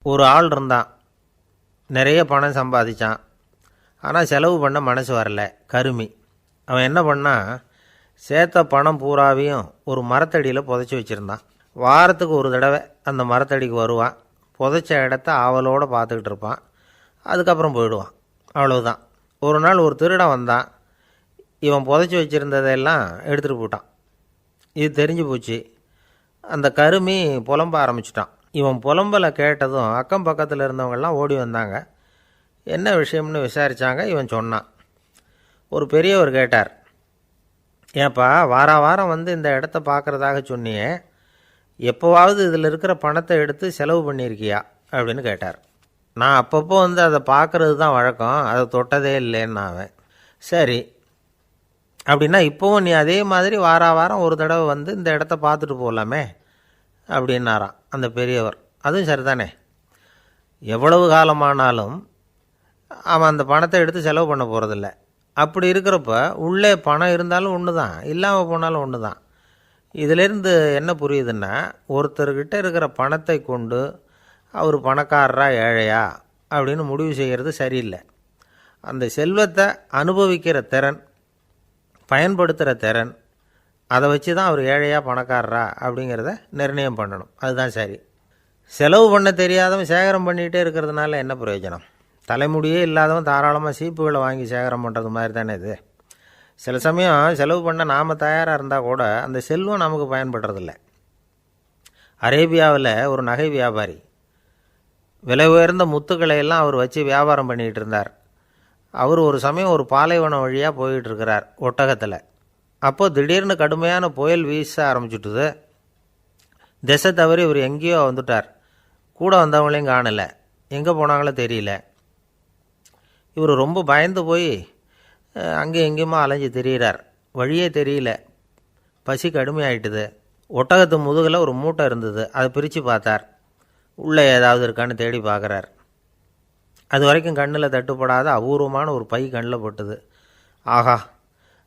ஒரு ஆள் இருந்தான், நிறைய பணம் சம்பாதிச்சான். ஆனால் செலவு பண்ண மனசு வரல, கருமி. அவன் என்ன பண்ணான், சேர்த்த பணம் பூராவையும் ஒரு மரத்தடியில் புதைச்சி வச்சுருந்தான். வாரத்துக்கு ஒரு தடவை அந்த மரத்தடிக்கு வருவான், புதைச்ச இடத்த ஆவலோடு பார்த்துக்கிட்டு இருப்பான். அதுக்கப்புறம் போயிடுவான். அவ்வளவுதான். ஒரு நாள் ஒரு திருடன் வந்தான். இவன் புதைச்சி வச்சுருந்ததெல்லாம் எடுத்துகிட்டு போட்டான். இது தெரிஞ்சு போச்சு. அந்த கருமி புலம்ப ஆரம்பிச்சிட்டான். இவன் புலம்பலை கேட்டதும் அக்கம் பக்கத்தில் இருந்தவங்கெல்லாம் ஓடி வந்தாங்க. என்ன விஷயம்னு விசாரித்தாங்க. இவன் சொன்னான். ஒரு பெரியவர் கேட்டார், ஏப்பா வாரம் வந்து இந்த இடத்த பார்க்குறதாக சொன்னியே, எப்போவாவது இதில் இருக்கிற பணத்தை எடுத்து செலவு பண்ணியிருக்கியா அப்படின்னு கேட்டார். நான் அப்பப்போ வந்து அதை பார்க்குறது தான் வழக்கம், அதை தொட்டதே இல்லைன்னு அவன். சரி, அப்படின்னா இப்போவும் நீ அதே மாதிரி வாரம் ஒரு தடவை வந்து இந்த இடத்த பார்த்துட்டு போகலாமே அப்படின்னாராம் அந்த பெரியவர். அதுவும் சரிதானே, எவ்வளவு காலமானாலும் அவன் அந்த பணத்தை எடுத்து செலவு பண்ண போகிறதில்ல. அப்படி இருக்கிறப்ப உள்ளே பணம் இருந்தாலும் ஒன்று தான், இல்லாமல் போனாலும் ஒன்று தான். இதிலேருந்து என்ன புரியுதுன்னா, ஒருத்தர்கிட்ட இருக்கிற பணத்தை கொண்டு அவர் பணக்காரரா ஏழையா அப்படின்னு முடிவு செய்கிறது சரியில்லை. அந்த செல்வத்தை அனுபவிக்கிற திறன், பயன்படுத்துகிற திறன், அதை வச்சு தான் அவர் ஏழையா பணக்காரரா அப்படிங்கிறத நிர்ணயம் பண்ணணும். அதுதான் சரி. செலவு பண்ண தெரியாதவன் சேகரம் பண்ணிகிட்டே இருக்கிறதுனால என்ன பிரயோஜனம்? தலைமுடியே இல்லாதவன் தாராளமாக சீப்புகளை வாங்கி சேகரம் பண்ணுறது மாதிரி தானே இது. சில சமயம் செலவு பண்ண நாம் தயாராக இருந்தால் கூட அந்த செல்வம் நமக்கு பயன்படுறதில்ல. அரேபியாவில் ஒரு நகை வியாபாரி விலை உயர்ந்த முத்துக்களை எல்லாம் அவர் வச்சு வியாபாரம் பண்ணிகிட்டு இருந்தார். அவர் ஒரு சமயம் ஒரு பாலைவனம் வழியாக போயிட்டுருக்கிறார் ஒட்டகத்தில். அப்போது திடீர்னு கடுமையான புயல் வீச ஆரம்பிச்சுட்டுது. திசை தவறி இவர் எங்கேயோ வந்துட்டார். கூட வந்தவங்களையும் காணலை, எங்கே போனாங்களோ தெரியல. இவர் ரொம்ப பயந்து போய் அங்கே எங்கேயுமா அலைஞ்சு திரியிறார். வழியே தெரியல, பசி கடுமையாயிட்டுது. ஒட்டகத்து முதுகில் ஒரு மூட்டை இருந்தது, அதை பிரித்து பார்த்தார். உள்ளே ஏதாவது இருக்கான்னு தேடி பார்க்குறார். அது வரைக்கும் கண்ணில் தட்டுப்படாத அபூர்வமான ஒரு பை கண்ணில் பட்டுது. ஆஹா,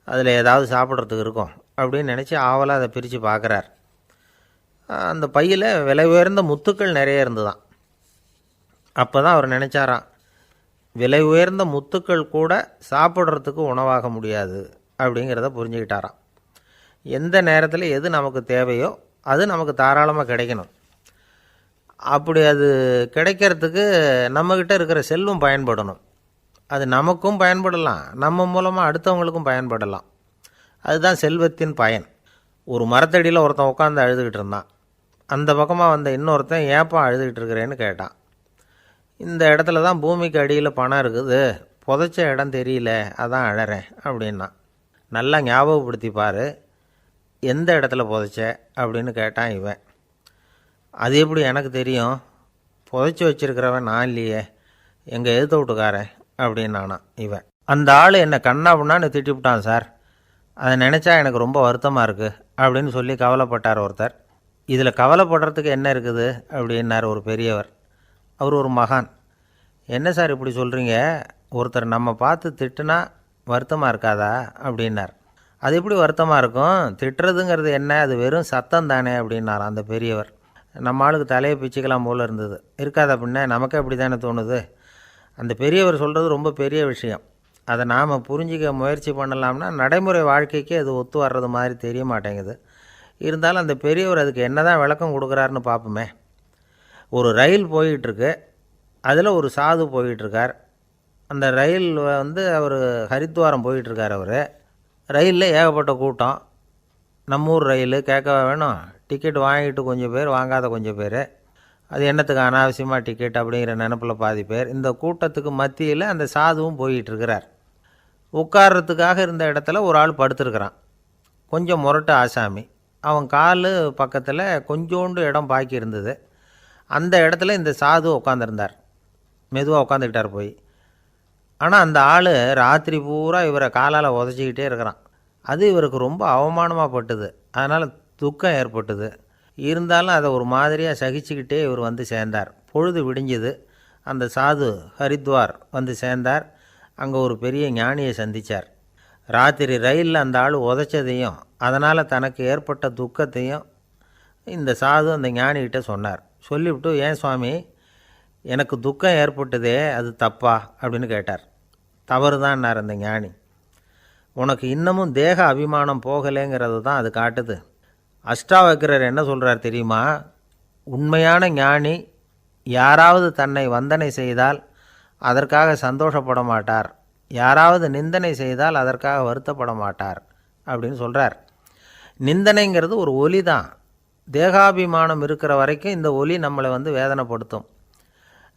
அதில் ஏதாவது சாப்பிட்றதுக்கு இருக்கும் அப்படின்னு நினச்சி ஆவலாக அதை பிரித்து பார்க்குறார். அந்த பையில் விலை உயர்ந்த முத்துக்கள் நிறைய இருந்துதான். அப்போ தான் அவர் நினச்சாராம், விலை உயர்ந்த முத்துக்கள் கூட சாப்பிட்றதுக்கு உணவாக முடியாது அப்படிங்கிறத புரிஞ்சுக்கிட்டாராம். எந்த நேரத்தில் எது நமக்கு தேவையோ அது நமக்கு தாராளமாக கிடைக்கணும். அப்படி அது கிடைக்கிறதுக்கு நம்மக்கிட்ட இருக்கிற செல்வம் பயன்படணும். அது நமக்கும் பயன்படலாம், நம்ம மூலமாக அடுத்தவங்களுக்கும் பயன்படலாம். அதுதான் செல்வத்தின் பயன். ஒரு மரத்தடியில் ஒருத்தன் உட்காந்து அழுதுகிட்டு இருந்தான். அந்த பக்கமாக வந்த இன்னொருத்தன் ஏப்பா அழுதுகிட்டு இருக்கிறேன்னு கேட்டான். இந்த இடத்துல தான் பூமிக்கு அடியில் பணம் இருக்குது, புதைச்ச இடம் தெரியல, அதான் அழறேன் அப்படின்னா. நல்லா ஞாபகப்படுத்தி பாரு, எந்த இடத்துல புதைச்ச அப்படின்னு கேட்டான் இவன். அது எப்படி எனக்கு தெரியும், புதைச்சி வச்சிருக்கிறவன் நான் இல்லையே, எங்கள் எழுத்த விட்டுக்காரன் அப்படின்னானா இவன். அந்த ஆள் என்னை கண்ணாப்புண்ணான்னு திட்டிவிட்டான் சார், அதை நினச்சா எனக்கு ரொம்ப வருத்தமாக இருக்குது அப்படின்னு சொல்லி கவலைப்பட்டார் ஒருத்தர். இதில் கவலைப்படுறதுக்கு என்ன இருக்குது அப்படின்னார் ஒரு பெரியவர். அவர் ஒரு மகான். என்ன சார் இப்படி சொல்கிறீங்க, ஒருத்தர் நம்ம பார்த்து திட்டுனா வருத்தமாக இருக்காதா அப்படின்னார். அது எப்படி வருத்தமாக இருக்கும், திட்டுறதுங்கிறது என்ன, அது வெறும் சத்தம் தானே அப்படின்னார் அந்த பெரியவர். நம்ம ஆளுக்கு தலையை பிச்சுக்கலாம் போல் இருந்தது. இருக்காது அப்படின்னா நமக்கே அப்படி தானே தோணுது. அந்த பெரியவர் சொல்கிறது ரொம்ப பெரிய விஷயம். அதை நாம் புரிஞ்சிக்க முயற்சி பண்ணலாம்னா நடைமுறை வாழ்க்கைக்கு அது ஒத்து வர்றது மாதிரி தெரிய மாட்டேங்குது. இருந்தாலும் அந்த பெரியவர் அதுக்கு என்ன தான் விளக்கம் கொடுக்குறாருன்னு பார்ப்போமே. ஒரு ரயில் போயிட்டுருக்கு, அதில் ஒரு சாது போயிட்டுருக்கார். அந்த ரயில் வந்து அவர் ஹரித்வாரம் போயிட்டுருக்கார். அவர் ரயிலில் ஏகப்பட்ட கூட்டம். நம்ம ஊர் ரயில் கேட்க வேணும், டிக்கெட் வாங்கிட்டு கொஞ்சம் பேர், வாங்காத கொஞ்சம் பேர். அது என்னத்துக்கு அனாவசியமாக டிக்கெட் அப்படிங்கிற நினப்பில் பாதி பேர். இந்த கூட்டத்துக்கு மத்தியில் அந்த சாதுவும் போயிட்டுருக்கிறார். உட்கார்றதுக்காக இருந்த இடத்துல ஒரு ஆள் படுத்துருக்கிறான், கொஞ்சம் முரட்டு ஆசாமி. அவன் கால் பக்கத்தில் கொஞ்சோண்டு இடம் பாக்கி இருந்தது. அந்த இடத்துல இந்த சாது உட்காந்துருந்தார். மெதுவாக உட்காந்துக்கிட்டார் போய். ஆனால் அந்த ஆள் ராத்திரி பூரா இவரை காலால் உதச்சிக்கிட்டே இருக்கிறான். அது இவருக்கு ரொம்ப அவமானமாக பட்டுது. அதனால் துக்கம் ஏற்பட்டுது. இருந்தாலும் அதை ஒரு மாதிரியாக சகிச்சுக்கிட்டே இவர் வந்து சேர்ந்தார். பொழுது விடிஞ்சுது. அந்த சாது ஹரித்வார் வந்து சேர்ந்தார். அங்கே ஒரு பெரிய ஞானியை சந்தித்தார். ராத்திரி ரயிலில் அந்த ஆள் உதைச்சதையும் அதனால் தனக்கு ஏற்பட்ட துக்கத்தையும் இந்த சாது அந்த ஞானிகிட்ட சொன்னார். சொல்லிவிட்டு, ஏன் சுவாமி, எனக்கு துக்கம் ஏற்பட்டதே அது தப்பா அப்படின்னு கேட்டார். தவறு தான்னார் அந்த ஞானி. உனக்கு இன்னமும் தேக அபிமானம் போகலைங்கிறது தான் அது காட்டுது. அஷ்டாவக்கிரர் என்ன சொல்கிறார் தெரியுமா? உண்மையான ஞானி யாராவது தன்னை வந்தனை செய்தால் அதற்காக சந்தோஷப்பட மாட்டார், யாராவது நிந்தனை செய்தால் அதற்காக வருத்தப்பட மாட்டார் அப்படின்னு சொல்கிறார். நிந்தனைங்கிறது ஒரு ஒலி தான். தேகாபிமானம் இருக்கிற வரைக்கும் இந்த ஒலி நம்மளை வேதனைப்படுத்தும்.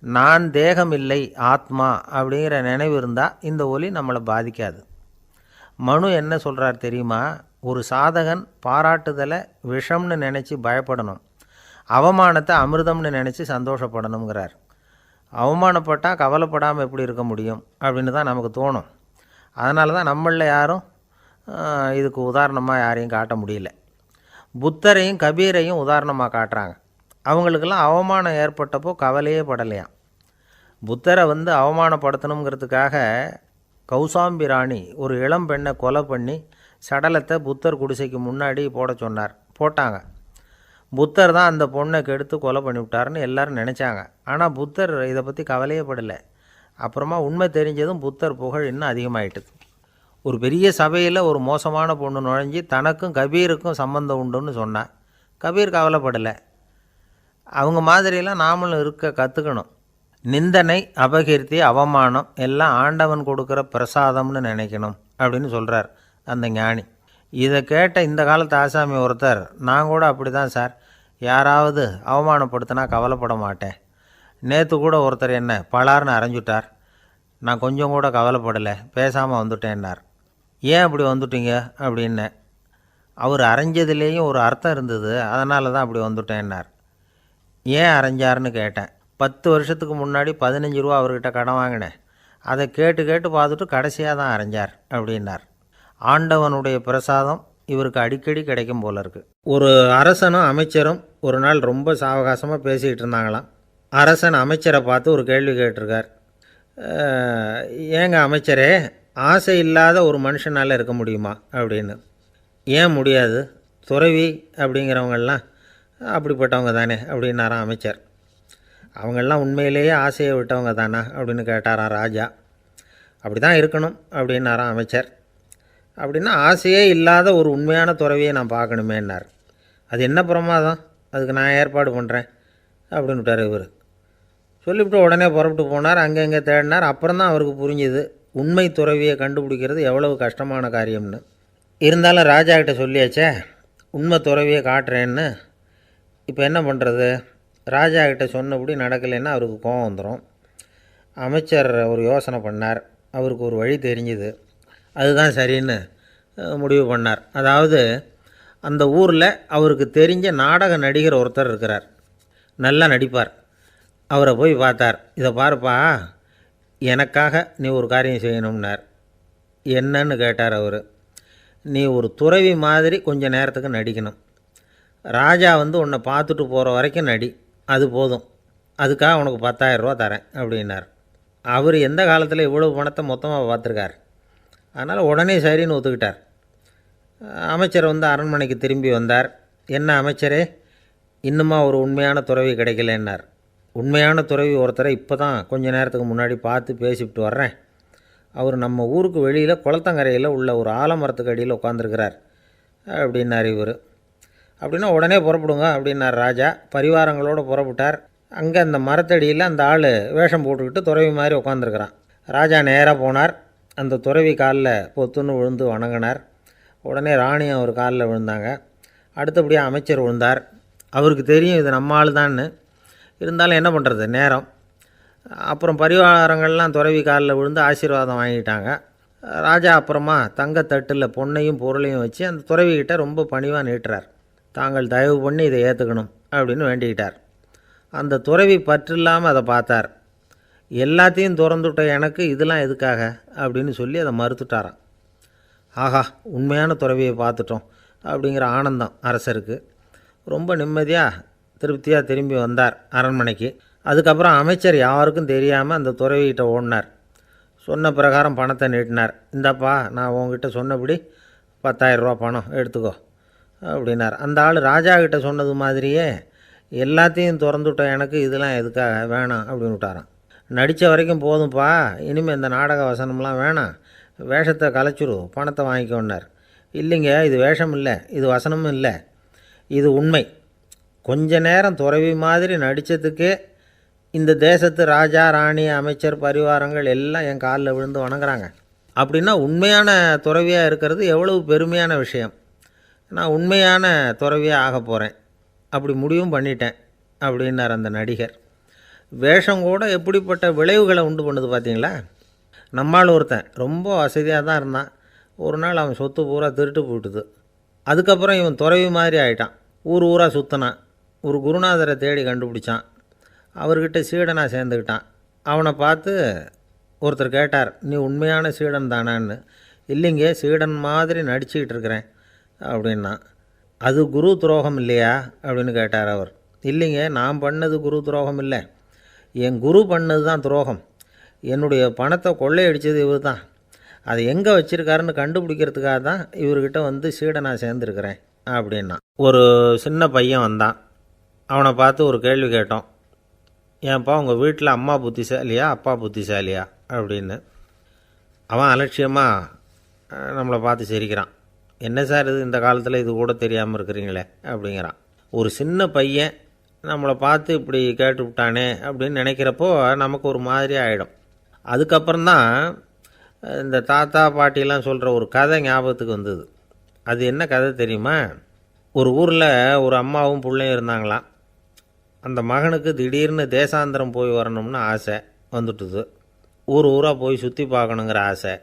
நான் தேகம் இல்லை ஆத்மா அப்படிங்கிற நினைவு இருந்தால் இந்த ஒலி நம்மளை பாதிக்காது. மனு என்ன சொல்கிறார் தெரியுமா? ஒரு சாதகன் பாராட்டுதலை விஷம்னு நினச்சி பயப்படணும், அவமானத்தை அமிர்தம்னு நினச்சி சந்தோஷப்படணுங்கிறார். அவமானப்பட்டால் கவலைப்படாமல் எப்படி இருக்க முடியும் அப்படின்னு தான் நமக்கு தோணும். அதனால தான் நம்மளில் யாரும் இதுக்கு உதாரணமாக யாரையும் காட்ட முடியல. புத்தரையும் கபீரையும் உதாரணமாக காட்டுறாங்க. அவங்களுக்கெல்லாம் அவமானம் ஏற்பட்டப்போ கவலையே படலையாம். புத்தரை அவமானப்படுத்தணுங்கிறதுக்காக கௌசாம்பி ராணி ஒரு இளம் பெண்ணை கொலை பண்ணி சடலத்தை புத்தர் குடிசைக்கு முன்னாடி போட சொன்னார். போட்டாங்க. புத்தர் தான் அந்த பொண்ணை கெடுத்து கொலை பண்ணிவிட்டார்னு எல்லோரும் நினச்சாங்க. ஆனால் புத்தர் இதை பற்றி கவலையே படலை. அப்புறமா உண்மை தெரிஞ்சதும் புத்தர் புகழ் இன்னும் அதிகமாகிட்டுது. ஒரு பெரிய சபையில் ஒரு மோசமான பொண்ணு நுழைஞ்சி தனக்கும் கபீருக்கும் சம்பந்தம் உண்டுன்னு சொன்னான். கபீர் கவலைப்படலை. அவங்க மாதிரியெல்லாம் நாமளும் இருக்க கற்றுக்கணும். நிந்தனை, அபகீர்த்தி, அவமானம் எல்லாம் ஆண்டவன் கொடுக்குற பிரசாதம்னு நினைக்கணும் அப்படின்னு சொல்கிறார் அந்த ஞானி. இதை கேட்ட இந்த காலத்து ஆசாமி ஒருத்தர், நான் கூட அப்படி தான் சார், யாராவது அவமானப்படுத்தினா கவலைப்பட மாட்டேன். நேற்று கூட ஒருத்தர் என்ன பலார்னு அரைஞ்சுட்டார், நான் கொஞ்சம் கூட கவலைப்படலை, பேசாமல் வந்துட்டேன்னார். ஏன் அப்படி வந்துட்டீங்க அப்படின்னேன். அவர் அரைஞ்சதுலேயும் ஒரு அர்த்தம் இருந்தது, அதனால தான் அப்படி வந்துட்டேன்னார். ஏன் அரைஞ்சார்னு கேட்டேன். 10 வருஷத்துக்கு முன்னாடி 15 ரூபா அவர்கிட்ட கடன் வாங்கினேன், அதை கேட்டு கேட்டு பார்த்துட்டு கடைசியாக தான் அரைஞ்சார் அப்படின்னார். ஆண்டவனுடைய பிரசாதம் இவருக்கு அடிக்கடி கிடைக்கும் போல இருக்குது. ஒரு அரசனும் அமைச்சரும் ஒரு நாள் ரொம்ப சாவகாசமாக பேசிக்கிட்டு இருந்தாங்களாம். அரசன் அமைச்சரை பார்த்து ஒரு கேள்வி கேட்டிருக்கார். ஏங்க அமைச்சரே, ஆசை இல்லாத ஒரு மனுஷனால் இருக்க முடியுமா அப்படின்னு. ஏன் முடியாது, துறவி அப்படிங்கிறவங்கெல்லாம் அப்படிப்பட்டவங்க தானே அப்படின்னாராம் அமைச்சர். அவங்கெல்லாம் உண்மையிலேயே ஆசையை விட்டவங்க தானா அப்படின்னு கேட்டாராம் ராஜா. அப்படி தான் இருக்கணும் அப்படின்னாராம் அமைச்சர். அப்படின்னா ஆசையே இல்லாத ஒரு உண்மையான துறவியை நான் பார்க்கணுமேன்னார். அது என்ன பிரமாதம், அதுக்கு நான் ஏற்பாடு பண்ணுறேன் அப்படின்னு விட்டார் இவர். சொல்லிவிட்டு உடனே புறப்பட்டு போனார். அங்கே தேடினார். அப்புறம் தான் அவருக்கு புரிஞ்சுது உண்மை துறவியை கண்டுபிடிக்கிறது எவ்வளவு கஷ்டமான காரியம்னு. இருந்தாலும் ராஜா கிட்ட சொல்லியாச்சே உண்மை துறவியை காட்டுறேன்னு. இப்போ என்ன பண்ணுறது? ராஜா கிட்ட சொன்னபடி நடக்கலைன்னா அவருக்கு கோபம் வந்துடும். அமைச்சர் ஒரு யோசனை பண்ணார். அவருக்கு ஒரு வழி தெரிஞ்சுது. அதுதான் சரின்னு முடிவு பண்ணார். அதாவது அந்த ஊரில் அவருக்கு தெரிஞ்ச நாடக நடிகர் ஒருத்தர் இருக்கிறார், நல்லா நடிப்பார். அவரை போய் பார்த்தார். இதை பாருப்பா, எனக்காக நீ ஒரு காரியம் செய்யணும்னார். என்னன்னு கேட்டார் அவர். நீ ஒரு துறவி மாதிரி கொஞ்சம் நேரத்துக்கு நடிக்கணும். ராஜா உன்னை பார்த்துட்டு போகிற வரைக்கும் நடி, அது போதும். அதுக்காக உனக்கு 10,000 ரூபா தரேன் அப்படின்னார். அவர் எந்த காலத்தில் இவ்வளவு பணத்தை மொத்தமாக பார்த்துருக்கார். அதனால் உடனே சரின்னு ஒத்துக்கிட்டார். அமைச்சர் அரண்மனைக்கு திரும்பி வந்தார். என்ன அமைச்சரே, இன்னுமா ஒரு உண்மையான துறவி கிடைக்கலன்னார். உண்மையான துறவி ஒருத்தரை இப்போ தான் கொஞ்ச நேரத்துக்கு முன்னாடி பார்த்து பேசிவிட்டு வர்றேன். அவர் நம்ம ஊருக்கு வெளியில் குளத்தங்கரையில் உள்ள ஒரு ஆலமரத்துக்கு அடியில் உட்காந்துருக்கிறார் அப்படின்னார் இவர். அப்படின்னா உடனே புறப்படுங்க அப்படின்னார் ராஜா. பரிவாரங்களோடு புறப்பட்டார். அங்கே அந்த மரத்தடியில் அந்த ஆள் வேஷம் போட்டுக்கிட்டு துறவி மாதிரி உட்காந்துருக்கிறான். ராஜா நேராக போனார். அந்த துறவி காலில் பொத்துன்னு விழுந்து வணங்கினார். உடனே ராணியும் அவர் காலில் விழுந்தாங்க. அடுத்தபடியாக அமைச்சர் விழுந்தார். அவருக்கு தெரியும் இது நம்ம ஆள் தான்னு. இருந்தாலும் என்ன பண்ணுறது, நேரம். அப்புறம் பரிவாரங்கள்லாம் துறவி காலில் விழுந்து ஆசீர்வாதம் வாங்கிட்டாங்க. ராஜா அப்புறமா தங்கத்தட்டில் பொன்னையும் பொருளையும் வச்சு அந்த துறவிக்கிட்ட ரொம்ப பணிவாக நீட்டுறார். தாங்கள் தயவு பண்ணி இதை ஏற்றுக்கணும் அப்படின்னு வேண்டிக்கிட்டார். அந்த துறவி பற்றில்லாமல் அதை பார்த்தார். எல்லாத்தையும் திறந்துவிட்ட எனக்கு இதெல்லாம் எதுக்காக அப்படின்னு சொல்லி அதை மறுத்துட்டாராம். ஆஹா, உண்மையான துறவியை பார்த்துட்டோம் அப்படிங்கிற ஆனந்தம் அரசருக்கு. ரொம்ப நிம்மதியாக திருப்தியாக திரும்பி வந்தார் அரண்மனைக்கு. அதுக்கப்புறம் அமைச்சர் யாருக்கும் தெரியாமல் அந்த துறவிகிட்ட ஓடினார். சொன்ன பிரகாரம் பணத்தை நீட்டினார். இந்தாப்பா, நான் உங்ககிட்ட சொன்னபடி 10,000 ரூபா பணம் எடுத்துக்கோ அப்படின்னார். அந்த ஆள் ராஜா கிட்ட சொன்னது மாதிரியே எல்லாத்தையும் திறந்துவிட்டேன், எனக்கு இதெல்லாம் எதுக்காக வேணாம் அப்படின்னு விட்டாரான். நடித்த வரைக்கும் போதும்ப்பா, இனிமேல் இந்த நாடக வசனம்லாம் வேணாம், வேஷத்தை கலைச்சிரு, பணத்தை வாங்கிக்கோன்னார். இல்லைங்க, இது வேஷம் இல்லை, இது வசனமும் இல்லை, இது உண்மை. கொஞ்ச நேரம் துறவி மாதிரி நடித்ததுக்கே இந்த தேசத்து ராஜா ராணி அமைச்சர் பரிவாரங்கள் எல்லாம் என் காலில் விழுந்து வணங்குறாங்க. அப்படின்னா உண்மையான துறவியாக இருக்கிறது எவ்வளவு பெருமையான விஷயம். நான் உண்மையான துறவியாக ஆக போகிறேன், அப்படி முடிவும் பண்ணிட்டேன் அப்படின்னார் அந்த நடிகர். வேஷம் கூட எப்படிப்பட்ட விளைவுகளை உண்டு பண்ணுது பார்த்தீங்களா. நம்மால் ஒருத்தன் ரொம்ப வசதியாக தான் இருந்தான். ஒரு நாள் அவன் சொத்து பூரா திருட்டு போட்டுது. அதுக்கப்புறம் இவன் துறவி மாதிரி ஆகிட்டான். ஊர் ஊராக சுற்றினான். ஒரு குருநாதரை தேடி கண்டுபிடிச்சான். அவர்கிட்ட சீடனாக சேர்ந்துக்கிட்டான். அவனை பார்த்து ஒருத்தர் கேட்டார், நீ உண்மையான சீடன் தானான்னு. இல்லைங்க, சீடன் மாதிரி நடிச்சுக்கிட்டு இருக்கிறேன் அப்படின்னா. அது குரு துரோகம் இல்லையா அப்படின்னு கேட்டார் அவர். இல்லைங்க, நான் பண்ணது குரு துரோகம் இல்லை, என் குரு பண்ணது தான் துரோகம். என்னுடைய பணத்தை கொள்ளையடித்தது இவர் தான். அதை எங்கே வச்சுருக்காருன்னு கண்டுபிடிக்கிறதுக்காக தான் இவர்கிட்ட வந்து சீடனாக சேர்ந்துருக்கிறேன் அப்படின்னா. ஒரு சின்ன பையன் வந்தான். அவனை பார்த்து ஒரு கேள்வி கேட்டோம். ஏன்ப்பா உங்கள் வீட்டில் அம்மா புத்திசாலியா அப்பா புத்திசாலியா அப்படின்னு. அவன் அலட்சியமாக நம்மளை பார்த்து சிரிக்கிறான். என்ன சார் இது, இந்த காலத்தில் இது கூட தெரியாமல் இருக்கிறீங்களே அப்படிங்கிறான். ஒரு சின்ன பையன் நம்மளை பார்த்து இப்படி கேட்டு விட்டானே அப்படின்னு நினைக்கிறப்போ நமக்கு ஒரு மாதிரி ஆகிடும். அதுக்கப்புறம்தான் இந்த தாத்தா பாட்டிலாம் சொல்கிற ஒரு கதை ஞாபகத்துக்கு வந்தது. அது என்ன கதை தெரியுமா? ஒரு ஊரில் ஒரு அம்மாவும் பிள்ளையும் இருந்தாங்களாம். அந்த மகனுக்கு திடீர்னு தேசாந்திரம் போய் வரணும்னு ஆசை வந்துட்டுது. ஊர் ஊராக போய் சுற்றி பார்க்கணுங்கிற ஆசை.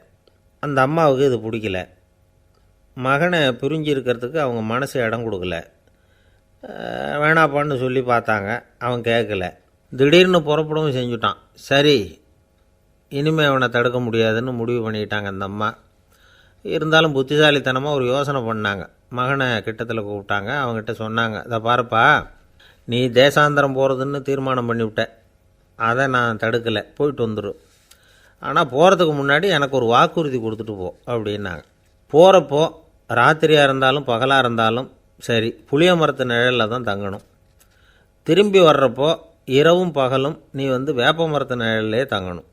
அந்த அம்மாவுக்கு இது பிடிக்கல. மகனை பிரிஞ்சு இருக்கிறதுக்கு அவங்க மனசு இடம் கொடுக்கல. வேணாப்பான்னு சொல்லி பார்த்தாங்க, அவன் கேட்கல. திடீர்னு புறப்படவும் செஞ்சுட்டான். சரி, இனிமேல் அவனை தடுக்க முடியாதுன்னு முடிவு பண்ணிட்டாங்க அந்த அம்மா. இருந்தாலும் புத்திசாலித்தனமாக ஒரு யோசனை பண்ணாங்க. மகனை கிட்டத்தில் கூப்பிட்டாங்க. அவங்ககிட்ட சொன்னாங்க, இதை பாருப்பா, நீ தேசாந்திரம் போகிறதுன்னு தீர்மானம் பண்ணிவிட்ட, அதை நான் தடுக்கலை, போயிட்டு வந்துடும். ஆனால் போகிறதுக்கு முன்னாடி எனக்கு ஒரு வாக்குறுதி கொடுத்துட்டு போ அப்படின்னாங்க. போகிறப்போ ராத்திரியாக இருந்தாலும் பகலாக இருந்தாலும் சரி, புளிய மரத்து நிழலில் தான் தங்கணும். திரும்பி வர்றப்போ இரவும் பகலும் நீ வந்து வேப்ப மரத்து நிழல்லே தங்கணும்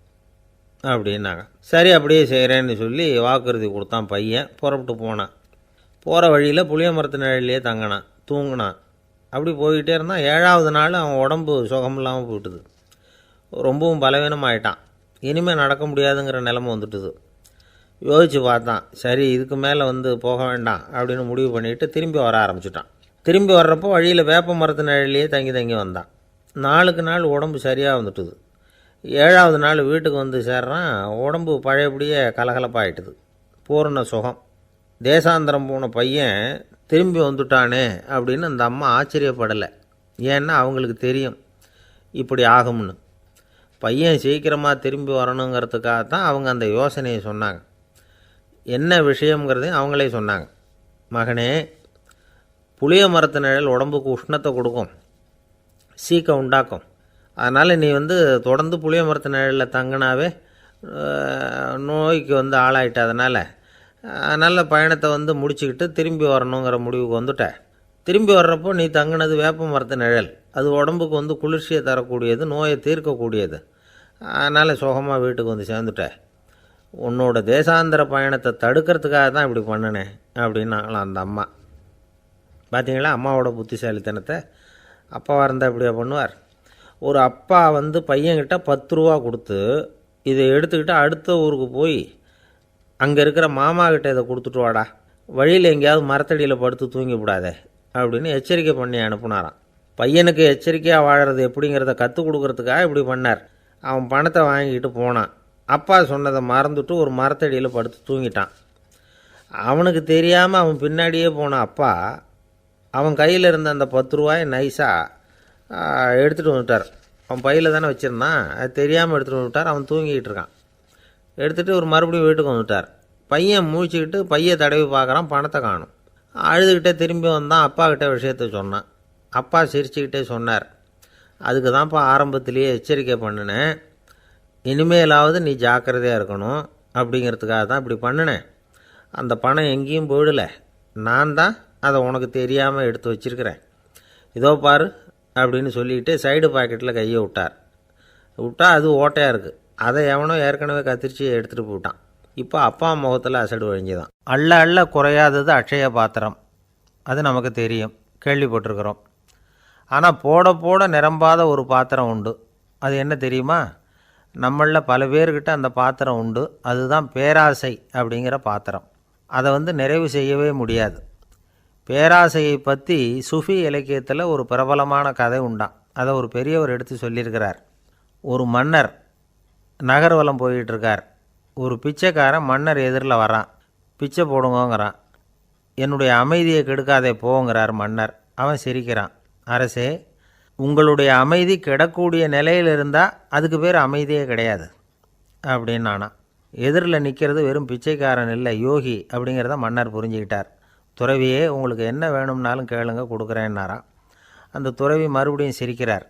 அப்படின்னாங்க. சரி, அப்படியே செய்கிறேன்னு சொல்லி வாக்குறுதி கொடுத்தான் பையன். புறப்பட்டு போனான். போகிற வழியில் புளிய மரத்து நிழல்லையே தங்கினான், தூங்கினான். அப்படி போய்கிட்டே இருந்தான். 7வது நாள் அவன் உடம்பு சுகமில்லாமல் போயிட்டுது. ரொம்பவும் பலவீனமாயிட்டான். இனிமேல் நடக்க முடியாதுங்கிற நிலைமை வந்துட்டுது. யோசித்து பார்த்தான். சரி, இதுக்கு மேலே வந்து போக வேண்டாம் அப்படின்னு முடிவு பண்ணிவிட்டு திரும்பி வர ஆரம்பிச்சிட்டான். திரும்பி வர்றப்போ வழியில் வேப்ப மரத்து நிழல்லையே தங்கி தங்கி வந்தான். நாளுக்கு நாள் உடம்பு சரியாக வந்துட்டுது. 7வது நாள் வீட்டுக்கு வந்து சேர்றான். உடம்பு பழையபடியே கலகலப்பாயிட்டுது. பூர்ண சுகம். தேசாந்திரம் போன பையன் திரும்பி வந்துட்டானே அப்படின்னு அந்த அம்மா ஆச்சரியப்படலை. ஏன்னா அவங்களுக்கு தெரியும் இப்படி ஆகும்னு. பையன் சீக்கிரமாக திரும்பி வரணுங்கிறதுக்காக தான் அவங்க அந்த யோசனையை சொன்னாங்க. என்ன விஷயங்கிறதையும் அவங்களே சொன்னாங்க. மகனே, புளிய மரத்து நிழல் உடம்புக்கு உஷ்ணத்தை கொடுக்கும், சீக்கம் உண்டாக்கும். அதனால் நீ வந்து தொடர்ந்து புளிய மரத்து நிழலில் தங்கினாவே நோய்க்கு வந்து ஆளாயிட்ட. அதனால் பயணத்தை வந்து முடிச்சுக்கிட்டு திரும்பி வரணுங்கிற முடிவுக்கு வந்துட்ட. திரும்பி வர்றப்போ நீ தங்கினது வேப்ப மரத்து நிழல். அது உடம்புக்கு வந்து குளிர்ச்சியை தரக்கூடியது, நோயை தீர்க்கக்கூடியது. அதனால் சுகமாக வீட்டுக்கு வந்து சேர்ந்துட்ட. உன்னோட தேசாந்திர பயணத்தை தடுக்கிறதுக்காக தான் இப்படி பண்ணினேன் அப்படின்னாங்களாம் அந்த அம்மா. பார்த்தீங்களா அம்மாவோட புத்திசாலித்தனத்தை? அப்பாவாக இருந்தால் இப்படியா பண்ணுவார்? ஒரு அப்பா வந்து பையன்கிட்ட 10 ரூபா கொடுத்து இதை எடுத்துக்கிட்டு அடுத்த ஊருக்கு போய் அங்கே இருக்கிற மாமா கிட்ட இதை கொடுத்துட்டு வாடா, வழியில் எங்கேயாவது மரத்தடியில் படுத்து தூங்கி விடாதே அப்படின்னு எச்சரிக்கை பண்ணி அனுப்புனாராம். பையனுக்கு எச்சரிக்கையாக வாழறது எப்படிங்கிறத கற்றுக் கொடுக்கறதுக்காக இப்படி பண்ணார். அவன் பணத்தை வாங்கிக்கிட்டு போனான். அப்பா சொன்னதை மறந்துட்டு ஒரு மரத்தடியில் படுத்து தூங்கிட்டான். அவனுக்கு தெரியாமல் அவன் பின்னாடியே போன அப்பா அவன் கையில் இருந்த அந்த 10 ரூபாயை நைஸாக எடுத்துகிட்டு வந்துட்டார். அவன் பையில் தானே வச்சுருந்தான், அது தெரியாமல் எடுத்துகிட்டு வந்துட்டார். அவன் தூங்கிக்கிட்டு இருக்கான். எடுத்துகிட்டு ஒரு மறுபடியும் வீட்டுக்கு வந்துட்டார். பையன் முழிச்சுக்கிட்டு பையை தடவி பார்க்குறான், பணத்தை காணும். அழுதுகிட்டே திரும்பி வந்தான். அப்பா கிட்ட விஷயத்த சொன்னான். அப்பா சிரிச்சுக்கிட்டே சொன்னார், அதுக்கு தான்ப்பா ஆரம்பத்திலேயே எச்சரிக்கை பண்ணினேன், இனிமேலாவது நீ ஜாக்கிரதையாக இருக்கணும் அப்படிங்கிறதுக்காக தான் இப்படி பண்ணினேன். அந்த பணம் எங்கேயும் போயிடலை, நான் தான் அதை உனக்கு தெரியாமல் எடுத்து வச்சிருக்கிறேன். இதோ பாரு அப்படின்னு சொல்லிட்டு சைடு பாக்கெட்டில் கையை விட்டால் அது ஓட்டையாக இருக்குது. அதை எவனோ ஏற்கனவே கத்திரிச்சு எடுத்துகிட்டு போட்டான். இப்போ அப்பா முகத்தில் அசடு வழிஞ்சுதான். அள்ள அள்ள குறையாதது அட்சய பாத்திரம், அது நமக்கு தெரியும், கேள்விப்பட்டிருக்கிறோம். ஆனால் போட போட நிரம்பாத ஒரு பாத்திரம் உண்டு. அது என்ன தெரியுமா? நம்மளில் பல பேர்கிட்ட அந்த பாத்திரம் உண்டு. அதுதான் பேராசை அப்படிங்கிற பாத்திரம். அதை நிறைவு செய்யவே முடியாது. பேராசையை பற்றி சுஃபி இலக்கியத்தில் ஒரு பிரபலமான கதை உண்டாம். அதை ஒரு பெரியவர் எடுத்து சொல்லியிருக்கிறார். ஒரு மன்னர் நகர்வலம் போயிட்டுருக்கார். ஒரு பிச்சைக்காரன் மன்னர் எதிரில் வரான். பிச்சை போடுங்கங்கிறான். என்னுடைய அமைதியை கெடுக்காதே போங்கிறார் மன்னர். அவன் சிரிக்கிறான். அரசே, உங்களுடைய அமைதி கெடக்கூடிய நிலையில் இருந்தால் அதுக்கு பேர் அமைதியே கிடையாது அப்படின்னு நானா. எதிரில் நிற்கிறது வெறும் பிச்சைக்காரன் இல்லை, யோகி அப்படிங்கிறத மன்னர் புரிஞ்சுக்கிட்டார். துறவியே, உங்களுக்கு என்ன வேணும்னாலும் கேளுங்க, கொடுக்குறேன்னாராம். அந்த துறவி மறுபடியும் சிரிக்கிறார்.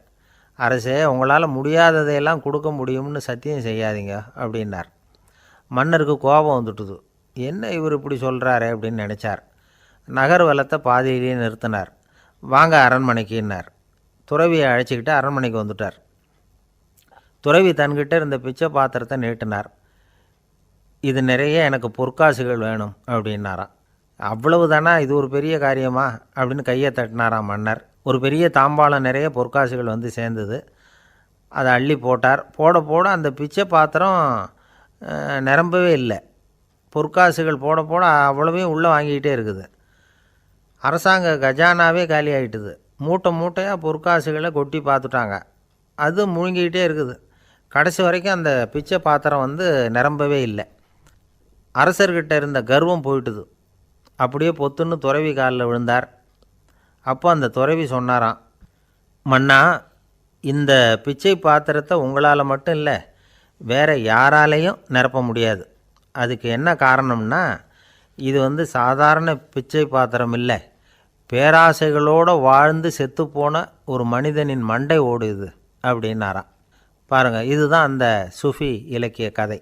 அரசே, உங்களால் முடியாததையெல்லாம் கொடுக்க முடியும்னு சத்தியம் செய்யாதீங்க அப்படின்னார். மன்னருக்கு கோபம் வந்துட்டுது. என்ன இவர் இப்படி சொல்கிறாரே அப்படின்னு நினச்சார். நகர்வலத்தை பாதியிலேயே நிறுத்தினார். வாங்க அரண்மனைக்குன்னார். துறவியை அழைச்சிக்கிட்டு அரண்மனைக்கு வந்துட்டார். துறவி தன்கிட்ட இருந்த பிச்சை பாத்திரத்தை நீட்டினார். இது நிறைய எனக்கு பொற்காசுகள் வேணும் அப்படின்னாராம். அவ்வளவு தானா, இது ஒரு பெரிய காரியமா அப்படின்னு கையை தட்டினாராம் மன்னர். ஒரு பெரிய தாம்பாளம் நிறைய பொற்காசுகள் சேர்ந்தது. அதை அள்ளி போட்டார். போட போட அந்த பிச்சை பாத்திரம் நிரம்பவே இல்லை. பொற்காசுகள் போட போட அவ்வளவையும் உள்ளே வாங்கிக்கிட்டே இருக்குது. அரசாங்க கஜானாவே காலி ஆகிட்டுது. மூட்டை மூட்டையாக பொற்காசுகளை கொட்டி பார்த்துட்டாங்க. அது முழுங்கிக்கிட்டே இருக்குது. கடைசி வரைக்கும் அந்த பிச்சை பாத்திரம் நிரம்பவே இல்லை. அரசர்கிட்ட இருந்த கர்வம் போயிட்டுது. அப்படியே பொத்துன்னு துறவி காலில் விழுந்தார். அப்போ அந்த துறவி சொன்னாராம், மன்னா, இந்த பிச்சை பாத்திரத்தை உங்களால் மட்டும் இல்லை, வேறு யாராலையும் நிரப்ப முடியாது. அதுக்கு என்ன காரணம்னா, இது சாதாரண பிச்சை பாத்திரம் இல்லை, பேராசைகளோடு வாழ்ந்து செத்துப்போன ஒரு மனிதனின் மண்டை ஓடுது அப்படின்னாராம். பாருங்கள், இதுதான் அந்த சுஃபி இலக்கிய கதை.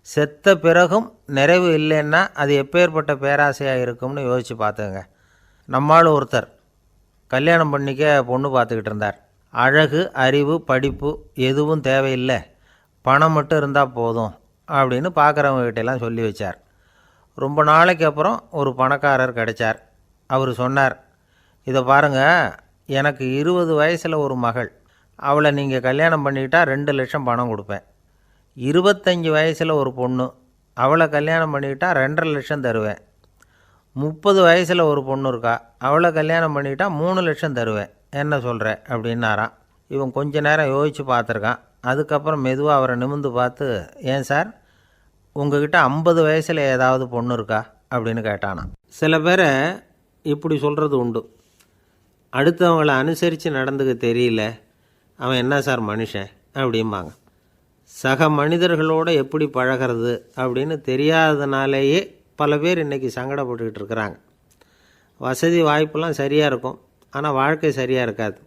செத்த பிறகும் நிறைவு இல்லைன்னா அது எப்பேற்பட்ட பேராசையாக இருக்கும்னு யோசித்து பார்த்துங்க. நம்மால் ஒருத்தர் கல்யாணம் பண்ணிக்க பொண்ணு பார்த்துக்கிட்டு இருந்தார். அழகு, அறிவு, படிப்பு எதுவும் தேவையில்லை, பணம் மட்டும் இருந்தால் போதும் அப்படின்னு பார்க்குறவங்ககிட்டெல்லாம் சொல்லி வச்சார். ரொம்ப நாளைக்கு அப்புறம் ஒரு பணக்காரர் கிடைச்சார். அவர் சொன்னார், இதை பாருங்கள், எனக்கு 20 வயசில் ஒரு மகள், அவளை நீங்கள் கல்யாணம் பண்ணிக்கிட்டா 2 லட்சம் பணம் கொடுப்பேன். 25 வயசில் ஒரு பொண்ணு, அவளை கல்யாணம் பண்ணிக்கிட்டா 2.5 லட்சம் தருவேன். 30 வயசில் ஒரு பொண்ணு இருக்கா, அவளை கல்யாணம் பண்ணிக்கிட்டா 3 லட்சம் தருவேன். என்ன சொல்கிற அப்படின்னாராம். இவன் கொஞ்ச நேரம் யோசித்து பார்த்துருக்கான். அதுக்கப்புறம் மெதுவாக அவரை நிமிர்ந்து பார்த்து, ஏன் சார், உங்ககிட்ட 50 வயசில் ஏதாவது பொண்ணு இருக்கா அப்படின்னு கேட்டானான். சில பேரை இப்படி சொல்கிறது உண்டு. அடுத்தவங்களை அனுசரித்து நடந்துக்க தெரியல, அவன் என்ன சார் மனுஷன் அப்படிம்பாங்க. சக மனிதர்களோடு எப்படி பழகிறது அப்படின்னு தெரியாததுனாலேயே பல பேர் இன்றைக்கி சங்கடப்பட்டுக்கிட்டு இருக்கிறாங்க. வசதி வாய்ப்பெல்லாம் சரியாக இருக்கும், ஆனால் வாழ்க்கை சரியாக இருக்காது.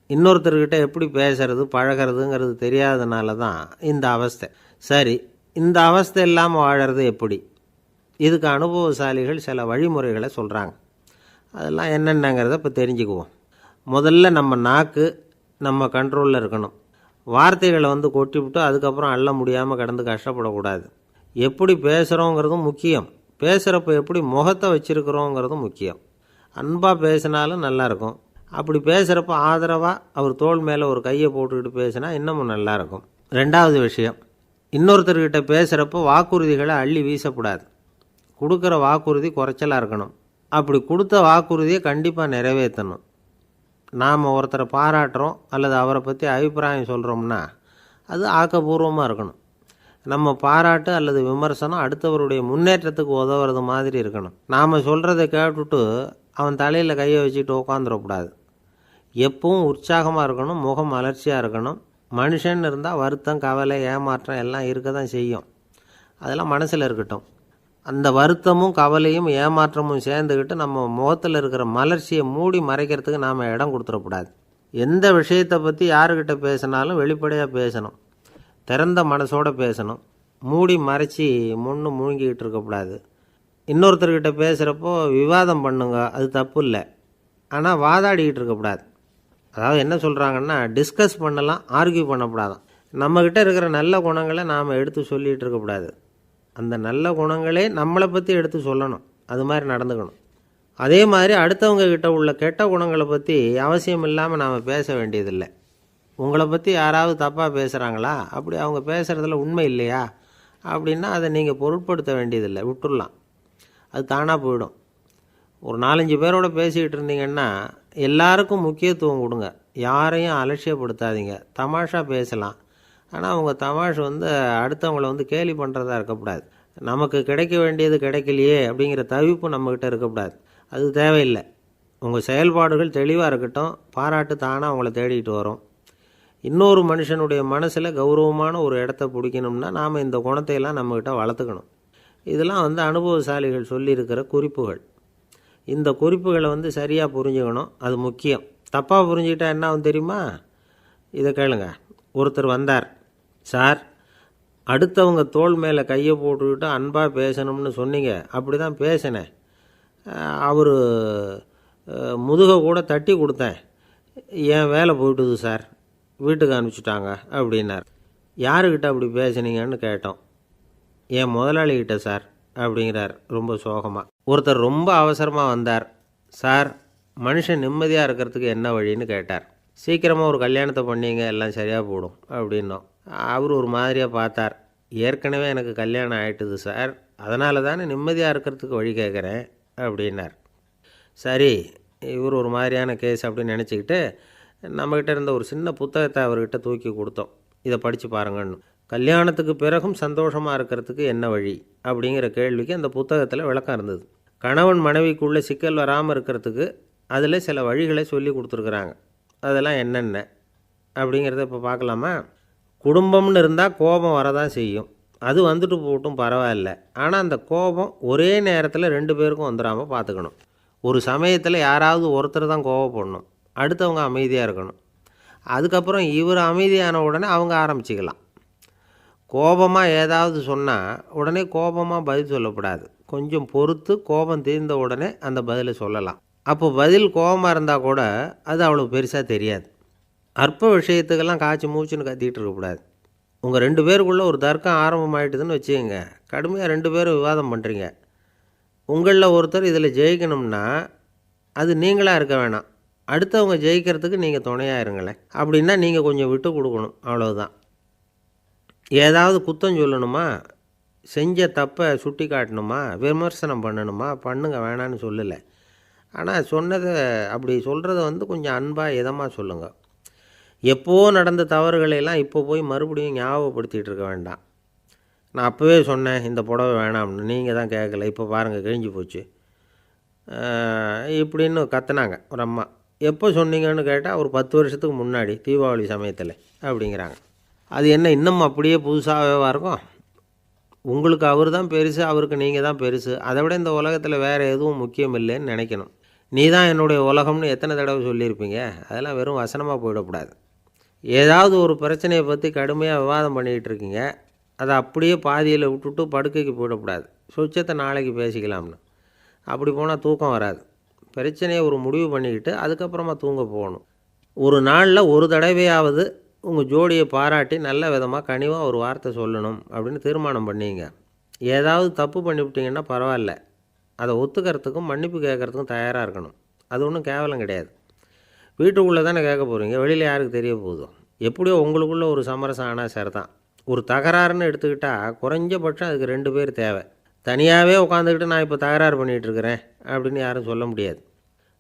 இன்னொருத்தர்கிட்ட எப்படி பேசுறது பழகிறதுங்கிறது தெரியாததுனால தான் இந்த அவஸ்தை. சரி, இந்த அவஸ்தை இல்லாமல் வாழறது எப்படி? இதுக்கு அனுபவசாலிகள் சில வழிமுறைகளை சொல்கிறாங்க. அதெல்லாம் என்னென்னங்கிறத இப்போ தெரிஞ்சுக்குவோம். முதல்ல நம்ம நாக்கு நம்ம கண்ட்ரோலில் இருக்கணும். வார்த்தைகளை கொட்டிவிட்டு அதுக்கப்புறம் அள்ள முடியாமல் கடந்து கஷ்டப்படக்கூடாது. எப்படி பேசுகிறோங்கிறதும் முக்கியம், பேசுகிறப்ப எப்படி முகத்தை வச்சுருக்கிறோங்கிறதும் முக்கியம். அன்பாக பேசினாலும் நல்லாயிருக்கும். அப்படி பேசுகிறப்ப ஆதரவாக அவர் தோள் மேலே ஒரு கையை போட்டுக்கிட்டு பேசினா இன்னமும் நல்லாயிருக்கும். 2வது விஷயம், இன்னொருத்தர்கிட்ட பேசுகிறப்போ வாக்குறுதிகளை அள்ளி வீசக்கூடாது. கொடுக்குற வாக்குறுதி குறைச்சலாக இருக்கணும். அப்படி கொடுத்த வாக்குறுதியை கண்டிப்பாக நிறைவேற்றணும். நாம் ஒருத்தரை பாராட்டுறோம் அல்லது அவரை பற்றி அபிப்பிராயம் சொல்கிறோம்னா அது ஆக்கப்பூர்வமாக இருக்கணும். நம்ம பாராட்டு அல்லது விமர்சனம் அடுத்தவருடைய முன்னேற்றத்துக்கு உதவுறது மாதிரி இருக்கணும். நாம் சொல்கிறத கேட்டுட்டு அவன் தலையில் கையை வச்சுட்டு உட்காந்துடக்கூடாது. எப்பவும் உற்சாகமாக இருக்கணும், முகம் மலர்ச்சியாக இருக்கணும். மனுஷன் இருந்தால் வருத்தம், கவலை, ஏமாற்றம் எல்லாம் இருக்க தான் செய்யும். அதெல்லாம் மனசில் இருக்கட்டும். அந்த வருத்தமும் கவலையும் ஏமாற்றமும் சேர்ந்துக்கிட்டு நம்ம முகத்தில் இருக்கிற மலர்ச்சியை மூடி மறைக்கிறதுக்கு நாம் இடம் கொடுத்துடக்கூடாது. எந்த விஷயத்தை பற்றி யாருக்கிட்ட பேசினாலும் வெளிப்படையாக பேசணும், திறந்த மனசோடு பேசணும். மூடி மறைச்சி முழுங்கிக்கிட்டு இருக்கக்கூடாது. இன்னொருத்தர்கிட்ட பேசுகிறப்போ விவாதம் பண்ணுங்க, அது தப்பு இல்லை. ஆனால் வாதாடிக்கிட்டு இருக்கக்கூடாது. அதாவது என்ன சொல்கிறாங்கன்னா, டிஸ்கஸ் பண்ணலாம், ஆர்கியூ பண்ணக்கூடாதான். நம்மக்கிட்ட இருக்கிற நல்ல குணங்களை நாம் எடுத்து சொல்லிகிட்டு இருக்கக்கூடாது. அந்த நல்ல குணங்களே நம்மளை பற்றி எடுத்து சொல்லணும். அது மாதிரி நடந்துக்கணும். அதே மாதிரி அடுத்தவங்க கிட்ட உள்ள கெட்ட குணங்களை பற்றி அவசியம் இல்லாமல் நாம் பேச வேண்டியதில்லை. உங்களை பற்றி யாராவது தப்பாக பேசுகிறாங்களா, அப்படி அவங்க பேசுகிறதுல உண்மை இல்லையா அப்படின்னா அதை நீங்கள் பொருட்படுத்த வேண்டியதில்லை, விட்டுடலாம். அது தானாக போயிடும். ஒரு 4-5 பேரோட பேசிக்கிட்டு இருந்தீங்கன்னா எல்லாருக்கும் முக்கியத்துவம் கொடுங்க, யாரையும் அலட்சியப்படுத்தாதீங்க. தமாஷா பேசலாம், ஆனால் அவங்க தமாஷ் அடுத்தவங்களை கேலி பண்ணுறதா இருக்கக்கூடாது. நமக்கு கிடைக்க வேண்டியது கிடைக்கலையே அப்படிங்கிற தவிப்பு நம்மக்கிட்ட இருக்கக்கூடாது. அது தேவையில்லை. உங்கள் செயல்பாடுகள் தெளிவாக இருக்கட்டும், பாராட்டு தானாக அவங்கள தேடிட்டு வரும். இன்னொரு மனுஷனுடைய மனசில் கௌரவமான ஒரு இடத்த பிடிக்கணும்னா நாம் இந்த குணத்தையெல்லாம் நம்மக்கிட்ட வளர்த்துக்கணும். இதெல்லாம் அனுபவசாலிகள் சொல்லியிருக்கிற குறிப்புகள். இந்த குறிப்புகளை சரியாக புரிஞ்சுக்கணும், அது முக்கியம். தப்பாக புரிஞ்சுக்கிட்டா என்ன ஆகும் தெரியுமா? இதை கேளுங்க. ஒருத்தர் வந்தார், சார் அடுத்தவங்க தோள் மேலே கையை போட்டுக்கிட்டு அன்பாக பேசணும்னு சொன்னீங்க, அப்படி தான் பேசினேன். அவர் முதுகை கூட தட்டி கொடுத்தேன், என் வேலை போயிட்டுது சார், வீட்டுக்கு அனுப்பிச்சிட்டாங்க அப்படின்னார். யாருக்கிட்ட அப்படி பேசுனீங்கன்னு கேட்டோம். என் முதலாளிகிட்ட சார் அப்படிங்கிறார் ரொம்ப சோகமாக. ஒருத்தர் ரொம்ப அவசரமாக வந்தார், சார் மனுஷன் நிம்மதியாக இருக்கிறதுக்கு என்ன வழின்னு கேட்டார். சீக்கிரமாக ஒரு கல்யாணத்தை பண்ணிங்க, எல்லாம் சரியாக போடும் அப்படின்னோம். அவர் ஒரு மாதிரியாக பார்த்தார். ஏற்கனவே எனக்கு கல்யாணம் ஆகிட்டுது சார், அதனால தானே நிம்மதியாக இருக்கிறதுக்கு வழி கேட்குறேன் அப்படின்னார். சரி, இவர் ஒரு மாதிரியான கேஸ் அப்படின்னு நினச்சிக்கிட்டு நம்மக்கிட்ட இருந்த ஒரு சின்ன புத்தகத்தை அவர்கிட்ட தூக்கி கொடுத்தோம். இதை படித்து பாருங்கன்னு. கல்யாணத்துக்கு பிறகும் சந்தோஷமாக இருக்கிறதுக்கு என்ன வழி அப்படிங்கிற கேள்விக்கு அந்த புத்தகத்தில் விளக்கம் இருந்தது. கணவன் மனைவிக்குள்ளே சிக்கல் வராமல் இருக்கிறதுக்கு அதில் சில வழிகளை சொல்லி கொடுத்துருக்குறாங்க. அதெல்லாம் என்னென்ன அப்படிங்கிறத இப்போ பார்க்கலாமா? குடும்பம்னு இருந்தால் கோபம் வரதான் செய்யும், அது வந்துட்டு போகட்டும், பரவாயில்ல. ஆனால் அந்த கோபம் ஒரே நேரத்தில் 2 பேருக்கும் வந்துடாமல் பார்த்துக்கணும். ஒரு சமயத்தில் யாராவது ஒருத்தர் தான் கோபப்படணும், அடுத்தவங்க அமைதியாக இருக்கணும். அதுக்கப்புறம் இவர் அமைதியான உடனே அவங்க ஆரம்பிச்சிக்கலாம். கோபமாக ஏதாவது சொன்னால் உடனே கோபமாக பதில் சொல்லக்கூடாது. கொஞ்சம் பொறுத்து கோபம் தீர்ந்த உடனே அந்த பதிலை சொல்லலாம். அப்போ பதில் கோபமாக இருந்தால் கூட அது அவ்வளோ பெருசாக தெரியாது. அற்ப விஷயத்துக்கெல்லாம் காய்ச்சி மூச்சுன்னு கத்திக்கிட்டு இருக்கக்கூடாது. உங்கள் 2 பேருக்குள்ளே ஒரு தர்க்கம் ஆரம்பமாயிட்டுதுன்னு வச்சுக்கோங்க. கடுமையாக 2 பேரும் விவாதம் பண்ணுறீங்க. உங்களில் ஒருத்தர் இதில் ஜெயிக்கணும்னா அது நீங்களாக இருக்க வேணாம், அடுத்தவங்க ஜெயிக்கிறதுக்கு நீங்கள் துணையாக இருங்களேன். அப்படின்னா நீங்கள் கொஞ்சம் விட்டு கொடுக்கணும், அவ்வளவுதான். ஏதாவது குத்தம் சொல்லணுமா, செஞ்ச தப்பை சுட்டி காட்டணுமா, விமர்சனம் பண்ணணுமா, பண்ணுங்க, வேணான்னு சொல்லலை. ஆனால் சொன்னதை அப்படி சொல்கிறத கொஞ்சம் அன்பாக இதமாக சொல்லுங்கள். எப்போ நடந்த தவறுகளையெல்லாம் இப்போ போய் மறுபடியும் ஞாபகப்படுத்திகிட்டு இருக்க வேண்டாம். நான் அப்போவே சொன்னேன் இந்த புடவை வேணாம்னு, நீங்கள் தான் கேட்கல, இப்போ பாருங்கள் கிழிஞ்சு போச்சு இப்படின்னு கத்துனாங்க ஒரு அம்மா. எப்போ சொன்னீங்கன்னு கேட்டால் ஒரு 10 வருஷத்துக்கு முன்னாடி தீபாவளி சமயத்தில் அப்படிங்கிறாங்க. அது என்ன இன்னும் அப்படியே புதுசாகவே இருக்கும்? உங்களுக்கு அவர் தான் பெருசு, அவருக்கு நீங்கள் தான் பெருசு. அதை விட இந்த உலகத்தில் வேறு எதுவும் முக்கியம் இல்லைன்னு நினைக்கணும். நீ தான் என்னுடைய உலகம்னு எத்தனை தடவை சொல்லியிருப்பீங்க? அதெல்லாம் வெறும் வசனமாக போயிடக்கூடாது. ஏதாவது ஒரு பிரச்சனையை பற்றி கடுமையாக விவாதம் பண்ணிக்கிட்டு இருக்கீங்க, அதை அப்படியே பாதியில் விட்டுட்டு படுக்கைக்கு போயிடக்கூடாது. சொச்சத்தை நாளைக்கு பேசிக்கலாம்னு. அப்படி போனால் தூக்கம் வராது. பிரச்சனையை ஒரு முடிவு பண்ணிக்கிட்டு அதுக்கப்புறமா தூங்க போகணும். ஒரு நாளில் ஒரு தடவையாவது உங்கள் ஜோடியை பாராட்டி நல்ல விதமாக கனிவாக ஒரு வார்த்தை சொல்லணும் அப்படின்னு தீர்மானம் பண்ணிங்க. ஏதாவது தப்பு பண்ணிவிட்டீங்கன்னா பரவாயில்ல, அதை ஒத்துக்கிறதுக்கும் மன்னிப்பு கேட்குறதுக்கும் தயாராக இருக்கணும். அது ஒன்றும் கேவலம் கிடையாது. வீட்டுக்குள்ளே தானே கேட்க போகிறீங்க, வெளியில் யாருக்கு தெரிய போகுதோ? எப்படியோ உங்களுக்குள்ளே ஒரு சமரசம் ஆனால் சரிதான். ஒரு தகராறுன்னு எடுத்துக்கிட்டால் குறைஞ்சபட்சம் அதுக்கு 2 பேர் தேவை. தனியாகவே உட்காந்துக்கிட்டு நான் இப்போ தகராறு பண்ணிகிட்ருக்கிறேன் அப்படின்னு யாரும் சொல்ல முடியாது.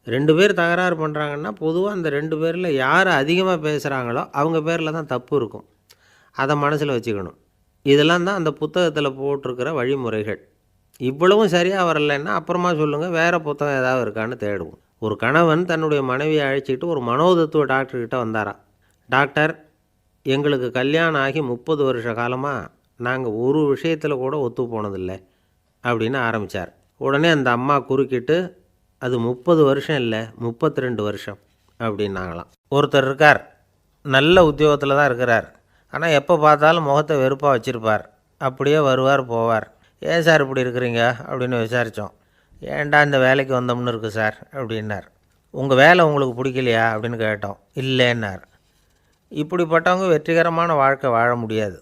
2 பேர் தகராறு பண்ணுறாங்கன்னா பொதுவாக அந்த 2 பேரில் யார் அதிகமாக பேசுகிறாங்களோ அவங்க பேரில் தான் தப்பு இருக்கும். அதை மனசில் வச்சுக்கணும். இதெல்லாம் தான் அந்த புத்தகத்தில் போட்டிருக்கிற வழிமுறைகள். இவ்வளவும் சரியாக வரலைன்னா அப்புறமா சொல்லுங்கள், வேறு புத்தகம் ஏதாவது இருக்கான்னு தேடுவோம். ஒரு கணவன் தன்னுடைய மனைவியை அழைச்சிட்டு ஒரு மனோதத்துவ டாக்டர்கிட்ட வந்தாராம். டாக்டர், எங்களுக்கு கல்யாணம் ஆகி 30 வருஷ காலமாக நாங்கள் ஒரு விஷயத்தில் கூட ஒத்து போனதில்லை அப்படின்னு ஆரம்பித்தார். உடனே அந்த அம்மா குறுக்கிட்டு, அது 30 வருஷம் இல்லை 32 வருஷம் அப்படின்னாங்களாம். ஒருத்தர் இருக்கார், நல்ல உத்தியோகத்தில் தான் இருக்கிறார், ஆனால் எப்போ பார்த்தாலும் முகத்தை வெறுப்பாக வச்சுருப்பார். அப்படியே வருவார் போவார். ஏன் சார் இப்படி இருக்கிறீங்க அப்படின்னு விசாரித்தோம். ஏன்டா இந்த வேலைக்கு வந்தோம்னு இருக்குது சார் அப்படின்னார். உங்கள் வேலை உங்களுக்கு பிடிக்கலையா அப்படின்னு கேட்டோம். இல்லைன்னார். இப்படிப்பட்டவங்க வெற்றிகரமான வாழ்க்கை வாழ முடியாது.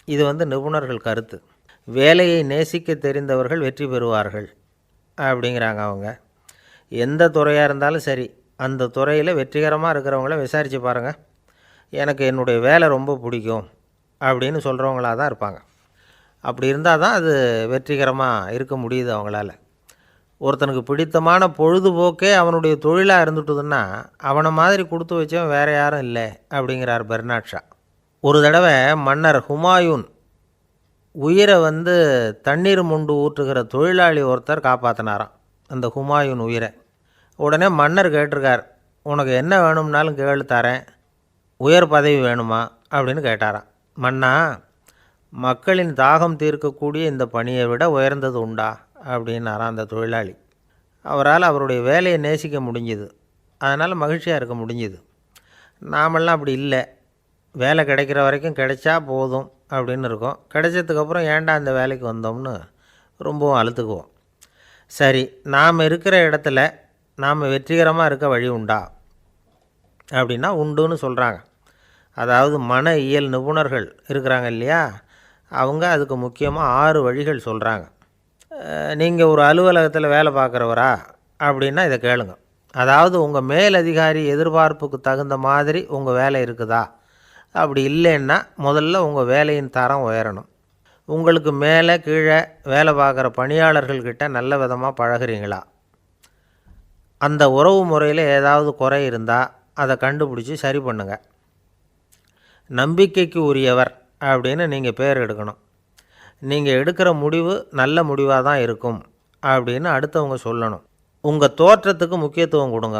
இது நிபுணர்கள் கருத்து. வேலையை நேசிக்க தெரிந்தவர்கள் வெற்றி பெறுவார்கள் அப்படிங்கிறாங்க அவங்க. எந்த துறையாக இருந்தாலும் சரி, அந்த துறையில் வெற்றிகரமாக இருக்கிறவங்கள விசாரித்து பாருங்கள். எனக்கு என்னுடைய வேலை ரொம்ப பிடிக்கும் அப்படின்னு சொல்கிறவங்களாக தான் இருப்பாங்க. அப்படி இருந்தால் தான் அது வெற்றிகரமாக இருக்க முடியுது அவங்களால. ஒருத்தனுக்கு பிடித்தமான பொழுதுபோக்கே அவனுடைய தொழிலாக இருந்துட்டுதுன்னா அவனை மாதிரி கொடுத்து வச்சவன் வேறு யாரும் இல்லை அப்படிங்கிறார் பெர்னாட் ஷா. ஒரு தடவை மன்னர் ஹுமாயூன் உயிரை தண்ணீர் மொண்டு ஊற்றுகிற தொழிலாளி ஒருத்தர் காப்பாற்றினாராம் அந்த ஹுமாயூன் உயிரை. உடனே மன்னர் கேட்டிருக்கார், உனக்கு என்ன வேணும்னாலும் கேளு தரேன், உயர் பதவி வேணுமா அப்படின்னு கேட்டாராம். மன்னா, மக்களின் தாகம் தீர்க்கக்கூடிய இந்த பணியை விட உயர்ந்தது உண்டா அப்படின்னாராம் அந்த தொழிலாளி. அவரால் அவருடைய வேலையை நேசிக்க முடிஞ்சுது, அதனால் மகிழ்ச்சியாக இருக்க முடிஞ்சுது. நாமெல்லாம் அப்படி இல்லை. வேலை கிடைக்கிற வரைக்கும் கிடைச்சா போதும் அப்படின்னு இருக்கோம். கிடைச்சதுக்கப்புறம் ஏன்டா அந்த வேலைக்கு வந்தோம்னு ரொம்பவும் அழுத்துக்குவோம். சரி, நாம் இருக்கிற இடத்துல நாம் வெற்றிகரமாக இருக்க வழி உண்டா அப்படின்னா உண்டுன்னு சொல்கிறாங்க. அதாவது மன இயல் நிபுணர்கள் இருக்கிறாங்க இல்லையா, அவங்க அதுக்கு முக்கியமாக 6 வழிகள் சொல்கிறாங்க. நீங்கள் ஒரு அலுவலகத்தில் வேலை பார்க்குறவரா அப்படின்னா இதை கேளுங்க. அதாவது உங்கள் மேலதிகாரி எதிர்பார்ப்புக்கு தகுந்த மாதிரி உங்கள் வேலை இருக்குதா? அப்படி இல்லைன்னா முதல்ல உங்கள் வேலையின் தரம் உயரணும். உங்களுக்கு மேலே கீழே வேலை பார்க்குற பணியாளர்கள்கிட்ட நல்ல விதமாக பழகிறீங்களா? அந்த உறவு முறையில் ஏதாவது குறை இருந்தால் அதை கண்டுபிடிச்சி சரி பண்ணுங்கள். நம்பிக்கைக்கு உரியவர் அப்படின்னு நீங்கள் பேர் எடுக்கணும். நீங்கள் எடுக்கிற முடிவு நல்ல முடிவாக தான் இருக்கும் அப்படின்னு அடுத்தவங்க சொல்லணும். உங்கள் தோற்றத்துக்கு முக்கியத்துவம் கொடுங்க.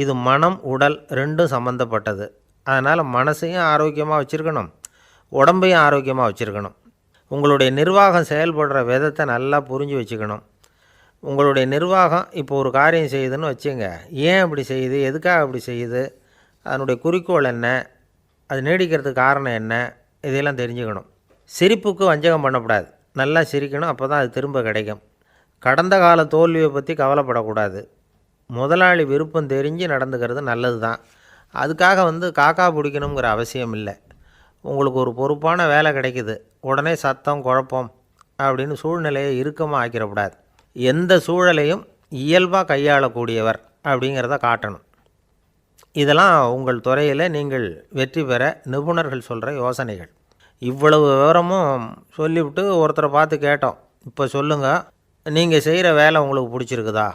இது மனம் உடல் ரெண்டும் சம்மந்தப்பட்டது. அதனால் மனசையும் ஆரோக்கியமாக வச்சுருக்கணும், உடம்பையும் ஆரோக்கியமாக வச்சுருக்கணும். உங்களுடைய நிர்வாகம் செயல்படுற விதத்தை நல்லா புரிஞ்சு வச்சுக்கணும். உங்களுடைய நிர்வாகம் இப்போ ஒரு காரியம் செய்யுதுன்னு வச்சுங்க, ஏன் அப்படி செய்யுது, எதுக்காக அப்படி செய்யுது, அதனுடைய குறிக்கோள் என்ன, அது நீடிக்கிறதுக்கு காரணம் என்ன, இதையெல்லாம் தெரிஞ்சுக்கணும். சிரிப்புக்கு வஞ்சகம் பண்ணக்கூடாது. நல்லா சிரிக்கணும், அப்போ தான் அது திரும்ப கிடைக்கும். கடந்த கால தோல்வியை பற்றி கவலைப்படக்கூடாது. முதலாளி விருப்பம் தெரிஞ்சு நடந்துக்கிறது நல்லது தான். அதுக்காக காக்கா பிடிக்கணுங்கிற அவசியம் இல்லை. உங்களுக்கு ஒரு பொறுப்பான வேலை கிடைக்குது, உடனே சத்தம் குழப்பம் அப்படின்னு சூழ்நிலையை இறுக்கமாக ஆக்கிடக்கூடாது. எந்த சூழலையும் இயல்பாக கையாளக்கூடியவர் அப்படிங்கிறத காட்டணும். இதெல்லாம் உங்கள் துறையில் நீங்கள் வெற்றி பெற நிபுணர்கள் சொல்கிற யோசனைகள். இவ்வளவு விவரமும் சொல்லிவிட்டு ஒருத்தரை பார்த்து கேட்டோம், இப்போ சொல்லுங்கள், நீங்கள் செய்கிற வேலை உங்களுக்கு பிடிச்சிருக்குதா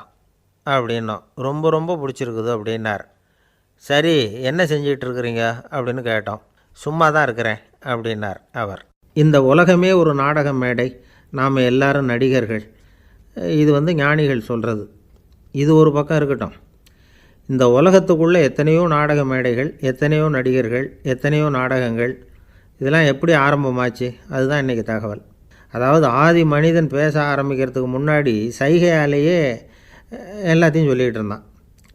அப்படின்னோம். ரொம்ப ரொம்ப பிடிச்சிருக்குது அப்படின்னார். சரி, என்ன செஞ்சிகிட்ருக்குறீங்க அப்படின்னு கேட்டோம். சும்மா தான் இருக்கிறேன் அப்படின்னார் அவர். இந்த உலகமே ஒரு நாடக மேடை, நாம் எல்லாரும் நடிகர்கள். இது ஞானிகள் சொல்கிறது. இது ஒரு பக்கம் இருக்கட்டும். இந்த உலகத்துக்குள்ளே எத்தனையோ நாடக மேடைகள், எத்தனையோ நடிகர்கள், எத்தனையோ நாடகங்கள், இதெல்லாம் எப்படி ஆரம்பமாச்சு? அதுதான் இன்றைக்கி தகவல். அதாவது ஆதி மனிதன் பேச ஆரம்பிக்கிறதுக்கு முன்னாடி சைகையாலேயே எல்லாத்தையும் சொல்லிகிட்டு இருந்தான்.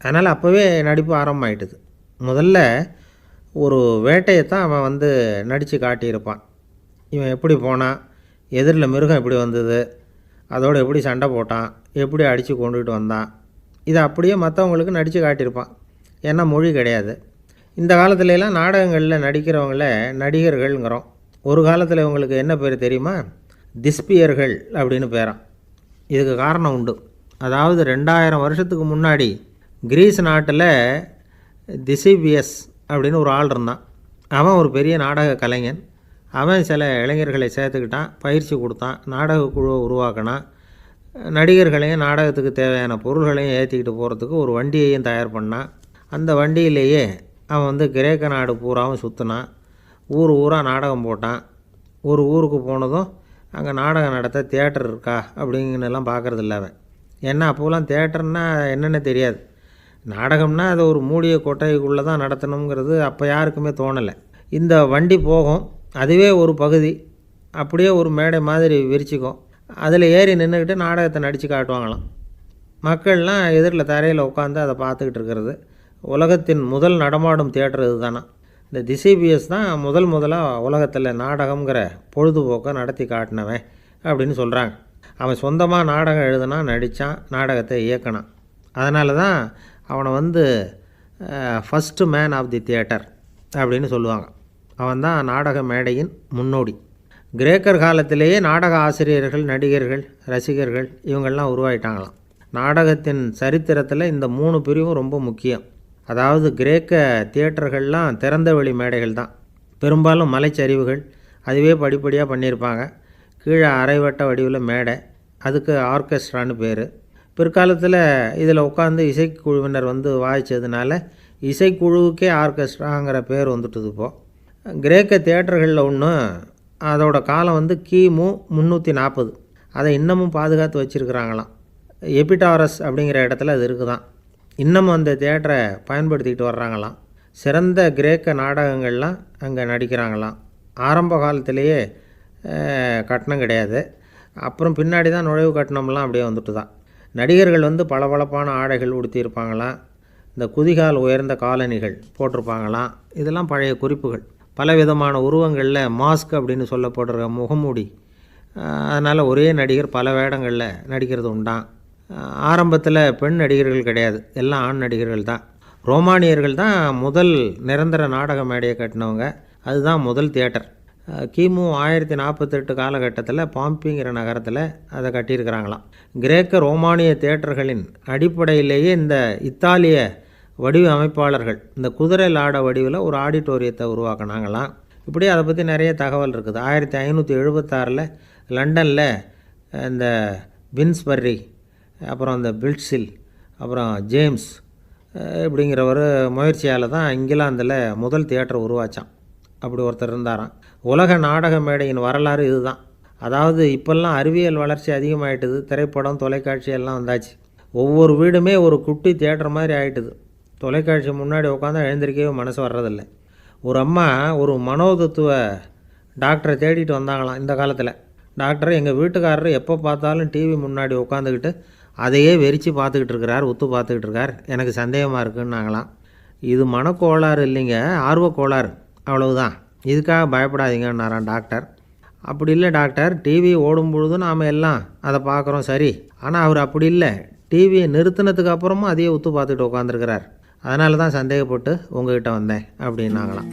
அதனால் அப்போவே நடிப்பு ஆரம்பமாயிட்டுது. முதல்ல ஒரு வேட்டையைத்தான் அவன் நடித்து காட்டியிருப்பான். இவன் எப்படி போனான், எதிரில் மிருகம் எப்படி வந்தது, அதோடு எப்படி சண்டை போட்டான், எப்படி அடித்து கொண்டுகிட்டு வந்தான், இதை அப்படியே மற்றவங்களுக்கு நடித்து காட்டியிருப்பான். ஏன்னா மொழி கிடையாது. இந்த காலத்துலலாம் நாடகங்களில் நடிக்கிறவங்கள நடிகர்கள்ங்கிறோம். ஒரு காலத்தில் இவங்களுக்கு என்ன பேர் தெரியுமா? திஸ்பியர்கள் அப்படின்னு பேரான். இதுக்கு காரணம் உண்டு. அதாவது 2000 வருஷத்துக்கு முன்னாடி கிரீஸ் நாட்டில் திசிபியஸ் அப்படின்னு ஒரு ஆள் இருந்தான். அவன் ஒரு பெரிய நாடக கலைஞன். அவன் சில இளைஞர்களை சேர்த்துக்கிட்டான், பயிற்சி கொடுத்தான், நாடக குழுவை உருவாக்கினான். நடிகர்களையும் நாடகத்துக்கு தேவையான பொருள்களையும் ஏற்றிக்கிட்டு போகிறதுக்கு ஒரு வண்டியையும் தயார் பண்ணான். அந்த வண்டியிலேயே அவன் கிரேக்க நாடு பூராவும் சுற்றினான். ஊர் ஊராக நாடகம் போட்டான். ஒரு ஊருக்கு போனதும் அங்கே நாடகம் நடத்த தியேட்டர் இருக்கா அப்படிங்கன்னெல்லாம் பார்க்குறதில்ல அவன். ஏன்னா அப்போலாம் தியேட்டர்னால் என்னென்ன தெரியாது. நாடகம்னா அதை ஒரு மூடிய கொட்டைக்குள்ளே தான் நடத்தணுங்கிறது அப்போ யாருக்குமே தோணலை. இந்த வண்டி போகும், அதுவே ஒரு பகுதி அப்படியே ஒரு மேடை மாதிரி விரிச்சிக்கும். அதில் ஏறி நின்றுக்கிட்டு நாடகத்தை நடித்து காட்டுவாங்களாம். மக்கள்லாம் எதிரில் தரையில் உட்காந்து அதை பார்த்துக்கிட்டு இருக்கிறது. உலகத்தின் முதல் நடமாடும் தியேட்டர் இது தானே. இந்த திசிபியஸ் தான் முதலாக உலகத்தில் நாடகங்கிற பொழுதுபோக்கை நடத்தி காட்டினவன் அப்படின்னு சொல்கிறாங்க. அவன் சொந்தமாக நாடகம் எழுதுனா, நடித்தான், நாடகத்தை இயக்கினான். அதனால தான் அவனை வந்து first man of the theatre அப்படின்னு சொல்லுவாங்க. அவன் தான் நாடக மேடையின் முன்னோடி. கிரேக்கர் காலத்திலேயே நாடக ஆசிரியர்கள், நடிகர்கள், ரசிகர்கள் இவங்கள்லாம் உருவாயிட்டாங்களாம். நாடகத்தின் சரித்திரத்தில் இந்த 3 பிரிவும் ரொம்ப முக்கியம். அதாவது கிரேக்க தியேட்டர்கள்லாம் திறந்த வெளி மேடைகள் தான். பெரும்பாலும் மலைச்சரிவுகள், அதுவே படிப்படியாக பண்ணியிருப்பாங்க. கீழே அரைவட்ட வடிவில் மேடை, அதுக்கு ஆர்கெஸ்ட்ரான்னு பேர். பிற்காலத்தில் இதில் உட்காந்து இசைக்குழுவினர் வந்து வாய்ச்சதுனால இசைக்குழுவுக்கே ஆர்கெஸ்ட்ராங்கிற பேர் வந்துட்டுது. இப்போது கிரேக்க தியேட்டர்களில் ஒன்று, அதோட காலம் வந்து கிமு 340. அதை இன்னமும் பாதுகாத்து வச்சுருக்கிறாங்களாம். எபிடாரஸ் அப்படிங்கிற இடத்துல அது இருக்குதான். இன்னமும் அந்த தியேட்டரை பயன்படுத்திக்கிட்டு வர்றாங்களாம். சிறந்த கிரேக்க நாடகங்கள்லாம் அங்கே நடிக்கிறாங்களாம். ஆரம்ப காலத்திலேயே கட்டணம் கிடையாது. அப்புறம் பின்னாடி தான் நுழைவு கட்டணம்லாம் அப்படியே வந்துட்டு தான். நடிகர்கள் வந்து பளபளப்பான ஆடைகள் உடுத்தியிருப்பாங்களாம். இந்த குதிகால் உயர்ந்த காலணிகள் போட்டிருப்பாங்களாம். இதெல்லாம் பழைய குறிப்புகள். பலவிதமான உருவங்களில் மாஸ்க் அப்படின்னு சொல்லப்படுற முகமூடி. அதனால் ஒரே நடிகர் பல வேடங்களில் நடிக்கிறது உண்டான். ஆரம்பத்தில் பெண் நடிகர்கள் கிடையாது, எல்லாம் ஆண் நடிகர்கள் தான். ரோமானியர்கள் தான் முதல் நிரந்தர நாடக மேடையை கட்டினவங்க. அதுதான் முதல் தியேட்டர். கிமு 1048 காலகட்டத்தில் பாம்பிங்கிற நகரத்தில் அதை கட்டியிருக்கிறாங்களாம். கிரேக்க ரோமானிய தியேட்டர்களின் அடிப்படையிலேயே இந்த இத்தாலிய வடிவ அமைப்பாளர்கள் இந்த குதிரை லாட வடிவில் ஒரு ஆடிட்டோரியத்தை உருவாக்கினாங்களாம். இப்படி அதை பற்றி நிறைய தகவல் இருக்குது. 1576 லண்டனில் இந்த வின்ஸ்பர்ரி, அப்புறம் இந்த பில்ட்ஸில், அப்புறம் ஜேம்ஸ் இப்படிங்கிறவர் முயற்சியால் தான் இங்கிலாந்தில் முதல் தியேட்டர் உருவாச்சான். அப்படி ஒருத்தர் இருந்தாராம். உலக நாடக மேடையின் வரலாறு இதுதான். அதாவது இப்போல்லாம் அறிவியல் வளர்ச்சி அதிகமாகிட்டுது. திரைப்படம், தொலைக்காட்சி எல்லாம் வந்தாச்சு. ஒவ்வொரு வீடுமே ஒரு குட்டி தியேட்டர் மாதிரி ஆகிட்டுது. தொலைக்காட்சி முன்னாடி உட்காந்தா எழுந்திரிக்கவே மனசு வர்றதில்லை. ஒரு அம்மா ஒரு மனோதத்துவ டாக்டரை தேடிட்டு வந்தாங்களாம் இந்த காலத்தில். டாக்டர், எங்கள் வீட்டுக்காரர் எப்போ பார்த்தாலும் டிவி முன்னாடி உட்காந்துக்கிட்டு அதையே வெறிச்சு பார்த்துக்கிட்டு இருக்கிறார், உத்து பார்த்துக்கிட்டு இருக்கார், எனக்கு சந்தேகமாக இருக்குன்னாங்களாம். இது மனக்கோளாறு இல்லைங்க, ஆர்வக்கோளாறு, அவ்வளவுதான், இதுக்காக பயப்படாதீங்கன்னாரான் டாக்டர். அப்படி இல்லை டாக்டர், டிவி ஓடும் பொழுதும் நாம் எல்லாம் அதை பார்க்குறோம் சரி, ஆனால் அவர் அப்படி இல்லை, டிவியை நிறுத்தினதுக்கு அப்புறமும் அதையே உத்து பார்த்துக்கிட்டு உட்காந்துருக்கிறார், அதனால தான் சந்தேகப்பட்டு உங்ககிட்ட வந்தேன் அப்படின்னாங்களாம்.